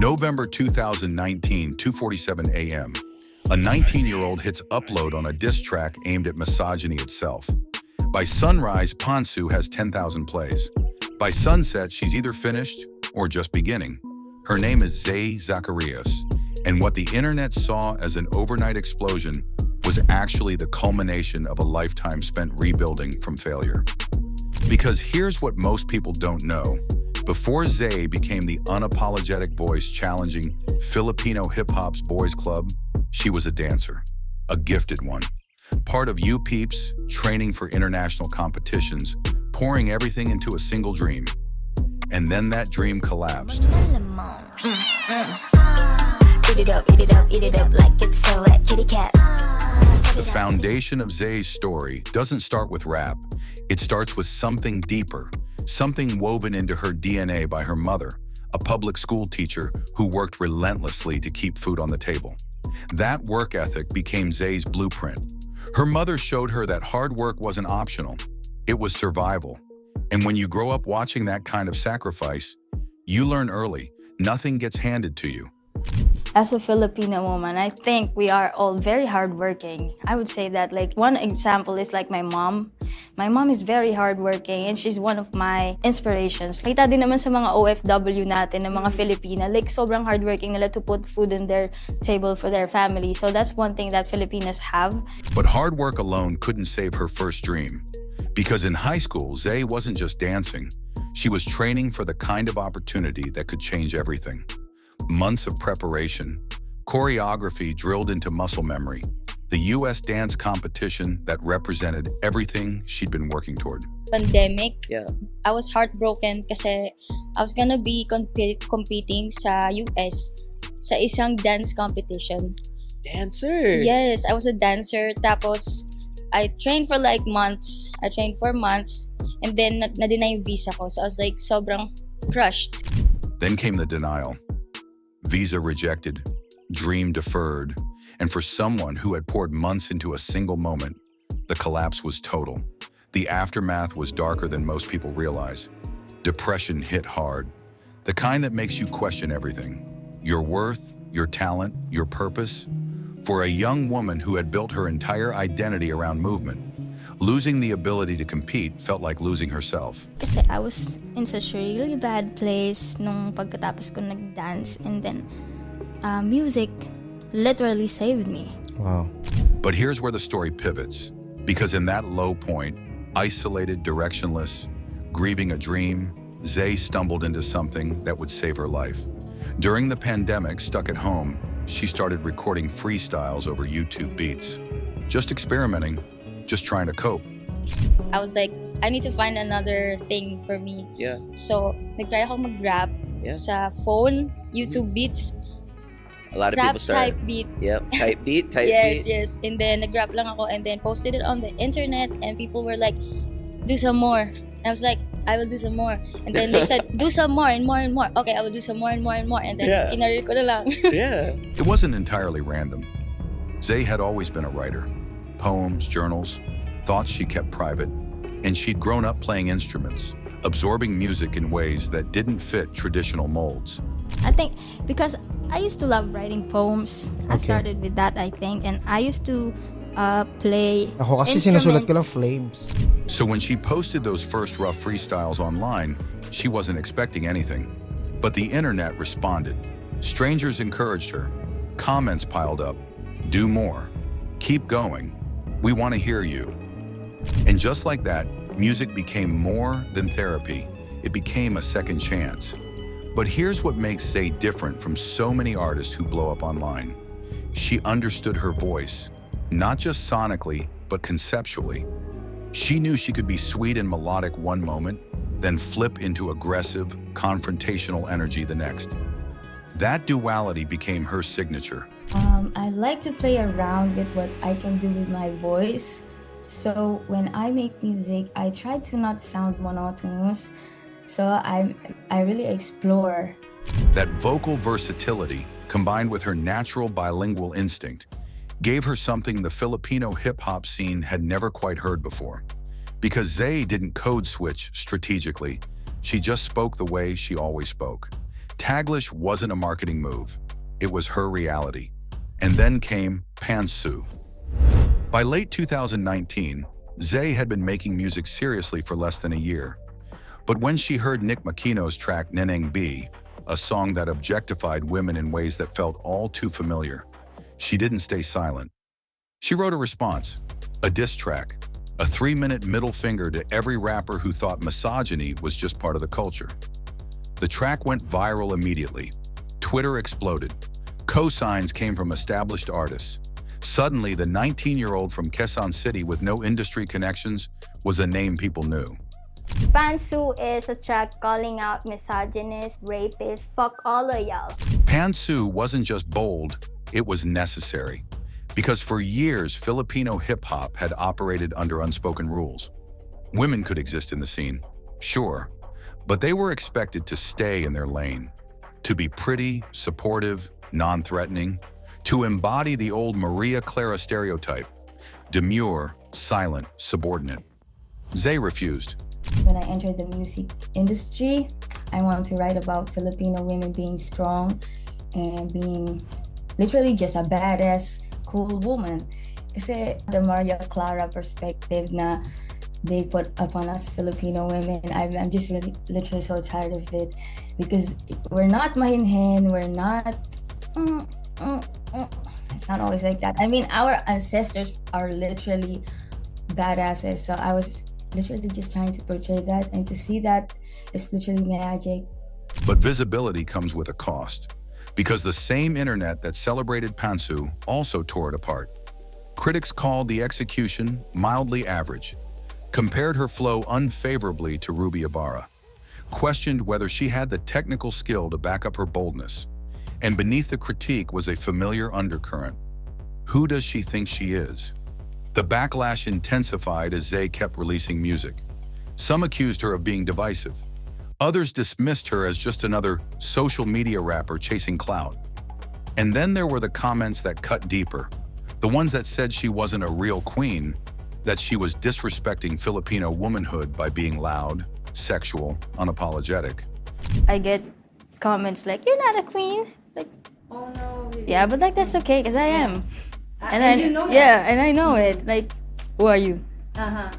November 2019, 2:47 a.m. A 19-year-old hits upload on a diss track aimed at misogyny itself. By sunrise, Pansu has 10,000 plays. By sunset, she's either finished or just beginning. Her name is Zay Zacharias, and what the internet saw as an overnight explosion was actually the culmination of a lifetime spent rebuilding from failure. Because here's what most people don't know. Before Zay became the unapologetic voice challenging Filipino hip-hop's boys club, she was a dancer, a gifted one. Part of You Peeps, training for international competitions, pouring everything into a single dream. And then that dream collapsed. Eat it up like it's a wet kitty cat. The foundation of Zay's story doesn't start with rap. It starts with something deeper, something woven into her DNA by her mother, a public school teacher who worked relentlessly to keep food on the table. That work ethic became Zay's blueprint. Her mother showed her that hard work wasn't optional. It was survival. And when you grow up watching that kind of sacrifice, you learn early, nothing gets handed to you. As a Filipino woman, I think we are all very hardworking. I would say that like one example is like my mom. My mom is very hardworking and she's one of my inspirations. Kita din naman sa mga OFW natin, ng mga Filipina, like sobrang hardworking nila to put food in their table for their family. So that's one thing that Filipinos have. But hard work alone couldn't save her first dream. Because in high school, Zay wasn't just dancing. She was training for the kind of opportunity that could change everything. Months of preparation, choreography drilled into muscle memory, the U.S. dance competition that represented everything she'd been working toward. Pandemic, I was heartbroken kasi I was gonna be competing sa US sa isang dance competition. Dancer? Yes, I was a dancer. Tapos, I trained for like months. I trained for months. And then, na-deny yung visa ko. So I was like, sobrang crushed. Then came the denial. Visa rejected, dream deferred, and for someone who had poured months into a single moment, the collapse was total. The aftermath was darker than most people realize. Depression hit hard, the kind that makes you question everything. Your worth, your talent, your purpose. For a young woman who had built her entire identity around movement, losing the ability to compete felt like losing herself. Kasi I was in such a really bad place nung pagkatapos ko nag-dance, and then music literally saved me. Wow. But here's where the story pivots. Because in that low point, isolated, directionless, grieving a dream, Zay stumbled into something that would save her life. During the pandemic, stuck at home, she started recording freestyles over YouTube beats. Just experimenting, just trying to cope. I was like, I need to find another thing for me. Yeah. So, nag-try ako mag-rap sa phone, YouTube beats. A lot of Rap people start. type beat. Yep, type beat. Yes. And then nag-rap lang ako and then posted it on the internet and people were like, do some more. And I was like, I will do some more. And then they said, do some more and more and more. Okay, I will do some more and more and more. And then kinarir ko na lang. Yeah. It wasn't entirely random. Zay had always been a writer. Poems, journals, thoughts she kept private, and she'd grown up playing instruments, absorbing music in ways that didn't fit traditional molds. I think because I used to love writing poems. I started with that, I think, and I used to play Ako kasi sinusulat ko lang Flames. So when she posted those first rough freestyles online, she wasn't expecting anything. But the internet responded. Strangers encouraged her. Comments piled up. Do more. Keep going. We want to hear you. And just like that, music became more than therapy. It became a second chance. But here's what makes Zay different from so many artists who blow up online. She understood her voice, not just sonically, but conceptually. She knew she could be sweet and melodic one moment, then flip into aggressive, confrontational energy the next. That duality became her signature. I like to play around with what I can do with my voice. So when I make music, I try to not sound monotonous. So I really explore. That vocal versatility, combined with her natural bilingual instinct, gave her something the Filipino hip-hop scene had never quite heard before. Because Zay didn't code switch strategically, she just spoke the way she always spoke. Taglish wasn't a marketing move. It was her reality. And then came Pansu. By late 2019, Zay had been making music seriously for less than a year. But when she heard Nick Makino's track Niyang, a song that objectified women in ways that felt all too familiar, she didn't stay silent. She wrote a response, a diss track, a 3-minute middle finger to every rapper who thought misogyny was just part of the culture. The track went viral immediately. Twitter exploded. Co-signs came from established artists. Suddenly, the 19-year-old from Quezon City with no industry connections was a name people knew. Pansu is a track calling out misogynists, rapists, fuck all of y'all. Pansu wasn't just bold, it was necessary. Because for years, Filipino hip-hop had operated under unspoken rules. Women could exist in the scene, sure, but they were expected to stay in their lane, to be pretty, supportive, non-threatening, to embody the old Clara stereotype, demure, silent, subordinate. Zay refused. When I entered the music industry, I wanted to write about Filipino women being strong and being literally just a badass, cool woman. Kasi the Clara perspective na they put upon us Filipino women, I'm just really literally so tired of it, because we're not mahinhin, we're not it's not always like that. I mean, our ancestors are literally badasses, so I was literally just trying to portray that, and to see that is literally magic. But visibility comes with a cost, because the same internet that celebrated Pansu also tore it apart. Critics called the execution mildly average, compared her flow unfavorably to Ruby Ibarra, questioned whether she had the technical skill to back up her boldness. And beneath the critique was a familiar undercurrent. Who does she think she is? The backlash intensified as Zay kept releasing music. Some accused her of being divisive. Others dismissed her as just another social media rapper chasing clout. And then there were the comments that cut deeper, the ones that said she wasn't a real queen, that she was disrespecting Filipino womanhood by being loud, sexual, unapologetic. I get comments like, "You're not a queen." Like, Oh no. Really? yeah, but like that's okay, because I am. And you know that. Yeah, and I know it. Like, who are you? Uh-huh.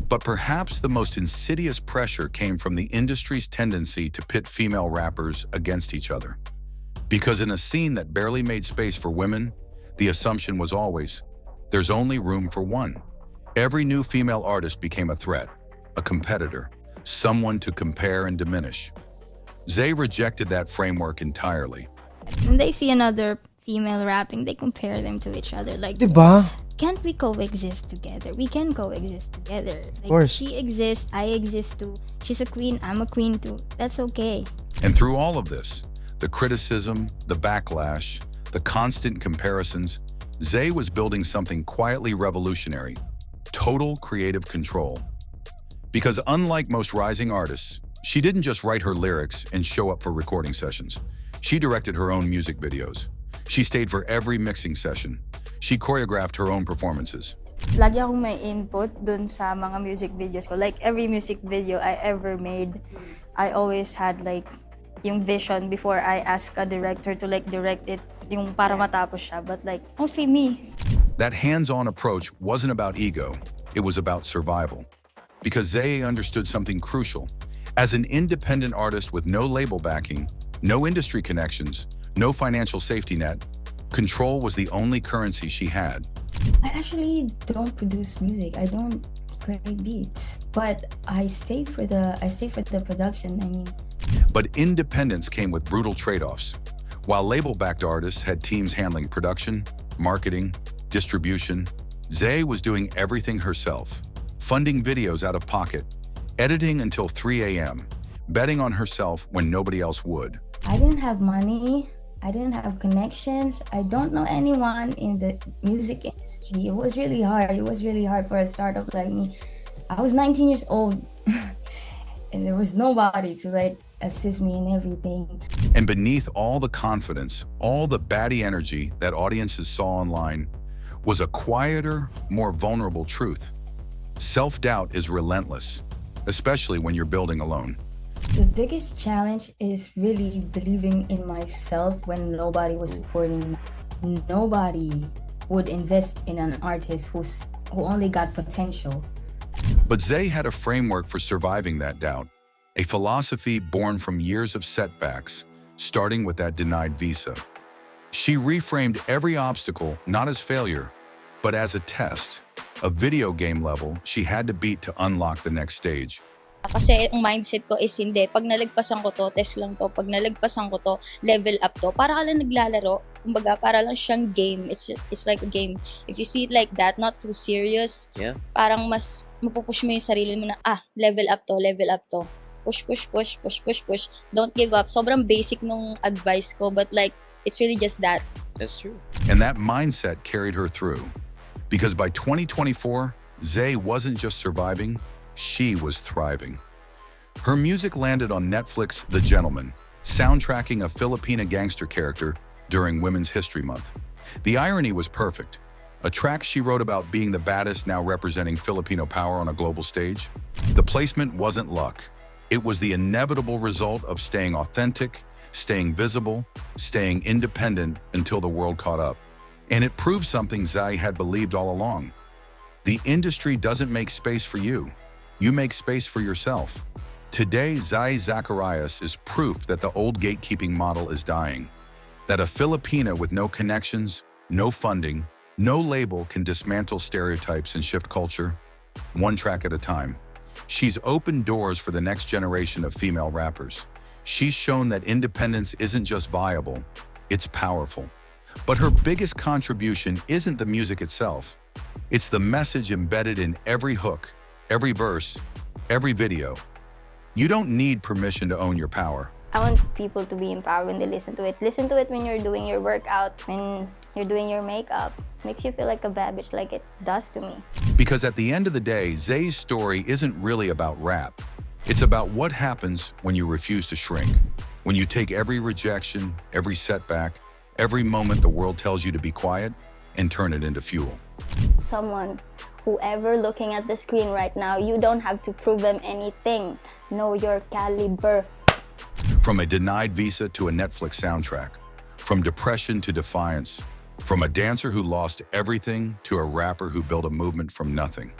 But perhaps the most insidious pressure came from the industry's tendency to pit female rappers against each other. Because in a scene that barely made space for women, the assumption was always, there's only room for one. Every new female artist became a threat, a competitor, someone to compare and diminish. Zay rejected that framework entirely. When they see another female rapping, they compare them to each other. Like, Diba? can't we coexist together? We can coexist together. Like, course. she exists, I exist too. She's a queen, I'm a queen too. That's okay. And through all of this, the criticism, the backlash, the constant comparisons, Zay was building something quietly revolutionary: total creative control. Because unlike most rising artists, she didn't just write her lyrics and show up for recording sessions. She directed her own music videos. She stayed for every mixing session. She choreographed her own performances. Lagi akong may input dun sa mga music videos ko. Like, every music video I ever made, I always had like yung vision before I ask a director to like direct it, yung para matapos siya, but like mostly me. That hands-on approach wasn't about ego, it was about survival. Because Zay understood something crucial. As an independent artist with no label backing, no industry connections, no financial safety net, control was the only currency she had. I actually don't produce music. I don't create beats, but I stayed for the production. I mean, But independence came with brutal trade-offs. While label-backed artists had teams handling production, marketing, distribution, Zay was doing everything herself, funding videos out of pocket, editing until 3 a.m., betting on herself when nobody else would. I didn't have money. I didn't have connections. I don't know anyone in the music industry. It was really hard. It was really hard for a startup like me. I was 19 years old and there was nobody to like assist me in everything. And beneath all the confidence, all the batty energy that audiences saw online was a quieter, more vulnerable truth. Self-doubt is relentless, especially when you're building alone. The biggest challenge is really believing in myself when nobody was supporting me. Nobody would invest in an artist who only got potential. But Zay had a framework for surviving that doubt, a philosophy born from years of setbacks, starting with that denied visa. She reframed every obstacle not as failure, but as a test, a video game level she had to beat to unlock the next stage. Kasi ang mindset ko is hindi. Pag nalagpasan ko to, test lang to. Pag nalagpasan ko to, level up to. Para ka lang naglalaro. Kumbaga, para lang siyang game. It's like a game. If you see it like that, not too serious, Yeah. parang mas mapupush mo yung sarili mo na, level up to, level up to. Push, push, push, push, push, push. Don't give up. Sobrang basic nung advice ko, but like, it's really just that. That's true. And that mindset carried her through. Because by 2024, Zay wasn't just surviving, she was thriving. Her music landed on Netflix The Gentleman, soundtracking a Filipina gangster character during Women's History Month. The irony was perfect. A track she wrote about being the baddest now representing Filipino power on a global stage. The placement wasn't luck. It was the inevitable result of staying authentic, staying visible, staying independent until the world caught up. And it proved something Zay had believed all along. The industry doesn't make space for you. You make space for yourself. Today, Zay Zacharias is proof that the old gatekeeping model is dying. That a Filipina with no connections, no funding, no label can dismantle stereotypes and shift culture, one track at a time. She's opened doors for the next generation of female rappers. She's shown that independence isn't just viable, it's powerful. But her biggest contribution isn't the music itself. It's the message embedded in every hook, every verse, every video. You don't need permission to own your power. I want people to be empowered when they listen to it. Listen to it when you're doing your workout, when you're doing your makeup. Makes you feel like a bad bitch, like it does to me. Because at the end of the day, Zay's story isn't really about rap. It's about what happens when you refuse to shrink. When you take every rejection, every setback, every moment the world tells you to be quiet, and turn it into fuel. Someone, whoever looking at the screen right now, you don't have to prove them anything. Know your caliber. From a denied visa to a Netflix soundtrack, from depression to defiance, from a dancer who lost everything to a rapper who built a movement from nothing.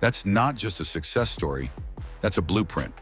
That's not just a success story, that's a blueprint.